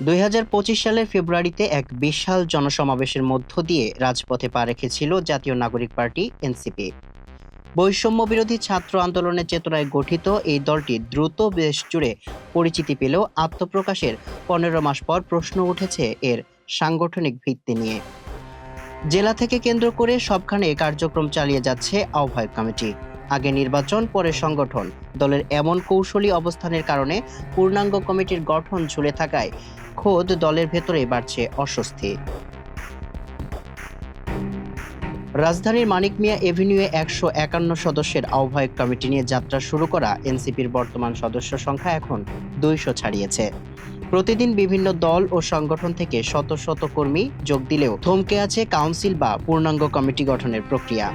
২০২৫ সালের ফেব্রুয়ারিতে এক বিশাল জনসমাবেশের মধ্য দিয়ে রাজপথে পা রেখেছিল জাতীয় নাগরিক পার্টি এনসিপি। বৈষম্য বিরোধী ছাত্র আন্দোলনের চেতনায় গঠিত এই দলটি দ্রুত দেশ জুড়ে পরিচিতি পেলেও আত্মপ্রকাশের ১৫ মাস পর প্রশ্ন উঠেছে এর সাংগঠনিক ভিত্তি নিয়ে। জেলা থেকে কেন্দ্র করে সবখানে কার্যক্রম চালিয়ে যাচ্ছে আহ্বায়ক কমিটি। আগে নির্বাচন, পরে সংগঠন। দলের এমন কৌশলী অবস্থানের কারণে পূর্ণাঙ্গ কমিটির গঠন ঝুলে থাকায় খোদ দলের ভেতরেই বাড়ছে অস্বস্তি। রাজধানীর মানিক মিয়া এভিনিউয়ে ১৫১ সদস্যের আহ্বায়ক কমিটি নিয়ে যাত্রা শুরু করা এনসিপির বর্তমান সদস্য সংখ্যা এখন ২০০ ছাড়িয়েছে। প্রতিদিন বিভিন্ন দল ও সংগঠন থেকে শত শত কর্মী যোগ দিলেও থমকে আছে কাউন্সিল বা পূর্ণাঙ্গ কমিটি গঠনের প্রক্রিয়া।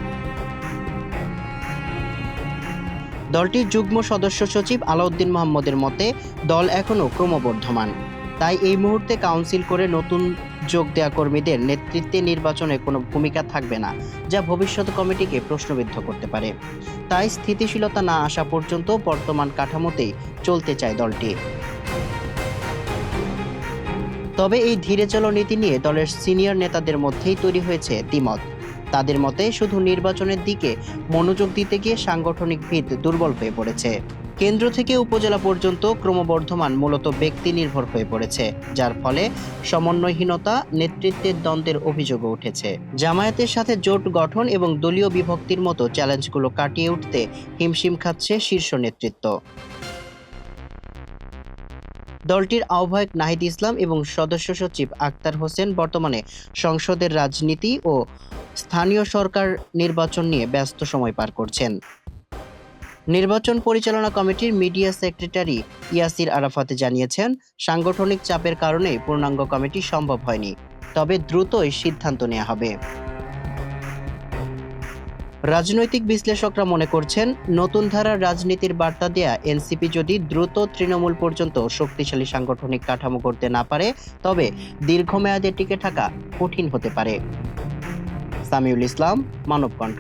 দলটির যুগ্ম সদস্য সচিব আলাউদ্দিন মোহাম্মদের মতে, দল এখনও ক্রমবর্ধমান। তাই এই মুহূর্তে কাউন্সিল করে নতুন যোগ দেওয়া কর্মীদের নেতৃত্বে নির্বাচনে কোনো ভূমিকা থাকবে না, যা ভবিষ্যৎ কমিটিকে প্রশ্নবিদ্ধ করতে পারে। তাই স্থিতিশীলতা না আসা পর্যন্ত বর্তমান কাঠামোতেই চলতে চায় দলটি। তবে এই ধীরে চলো নীতি নিয়ে দলের সিনিয়র নেতাদের মধ্যেই তৈরি হয়েছে দ্বিমত। তাদের মতে, শুধু নির্বাচনের দিকে মনোযোগ দিতে গিয়ে সাংগঠনিক ভিত দুর্বল হয়ে পড়েছে। কেন্দ্র থেকে উপজেলা পর্যন্ত ক্রমবর্ধমান মূলত ব্যক্তি নির্ভর হয়ে পড়েছে, যার ফলে সমন্বয়হীনতা, নেতৃত্বের দ্বন্দ্বের অভিযোগও উঠেছে। জামায়াতের সাথে জোট গঠন এবং দলীয় বিভক্তির মতো চ্যালেঞ্জগুলো কাটিয়ে উঠতে হিমশিম খাচ্ছে শীর্ষ নেতৃত্ব। দলটির আহ্বায়ক নাহিদ ইসলাম এবং সদস্য সচিব আক্তার হোসেন বর্তমানে সংসদের রাজনীতি ও স্থানীয় সরকার নির্বাচন নিয়ে ব্যস্ত সময় পার করছেন। নির্বাচন পরিচালনা কমিটির মিডিয়া সেক্রেটারি ইয়াসির আরাফাত জানিয়েছেন, সাংগঠনিক চাপের কারণে পূর্ণাঙ্গ কমিটি সম্ভব হয়নি, তবে দ্রুতই সিদ্ধান্ত নেওয়া হবে। রাজনৈতিক বিশ্লেষকরা মনে করছেন, নতুন ধারার রাজনীতির বার্তা দেয়া এনসিপি যদি দ্রুত তৃণমূল পর্যন্ত শক্তিশালী সাংগঠনিক কাঠামো করতে না পারে, তবে দীর্ঘমেয়াদে টিকে থাকা কঠিন হতে পারে। সামিউল ইসলাম, মানবকণ্ঠ।